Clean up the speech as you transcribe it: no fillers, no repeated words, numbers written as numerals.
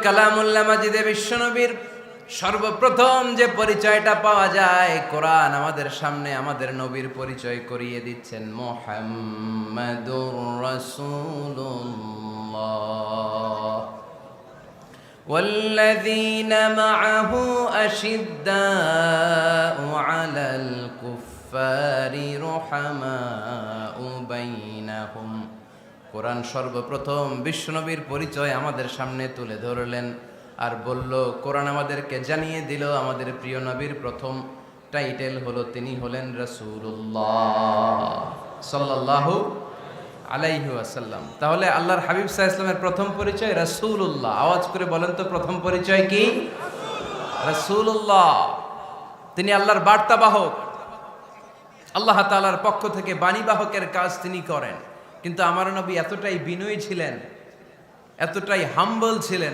কালামুল্লাহ মাজিদে বিশ্বনবীর সর্বপ্রথম যে পরিচয়টা পাওয়া যায়, কোরআন আমাদের সামনে আমাদের নবীর পরিচয় করিয়ে দিচ্ছেন। মুহাম্মাদুর রাসূলুল্লাহ والذين معه أشداء على الكفار رحماء بينهم। কোরআন সর্বপ্রথম বিশ্বনবীর পরিচয় আমাদের সামনে তুলে ধরলেন আর বলল, কোরআন আমাদেরকে জানিয়ে দিল আমাদের প্রিয় নবীর প্রথম টাইটেল হলো তিনি হলেন রাসূলুল্লাহ সাল্লাল্লাহু আলাইহি ওয়াসাল্লাম। তাহলে আল্লাহর হাবিব সাল্লাল্লাহু আলাইহি ওয়াসাল্লামের প্রথম পরিচয় রাসূলুল্লাহ। আওয়াজ করে বলেন তো, প্রথম পরিচয় কি? রাসূলুল্লাহ। তিনি আল্লাহর বার্তাবাহক, আল্লাহ তাআলার পক্ষ থেকে বাণীবাহকের কাজ তিনি করেন। কিন্তু আমার নবী এতটাই বিনয়ী ছিলেন, এতটাই হাম্বল ছিলেন,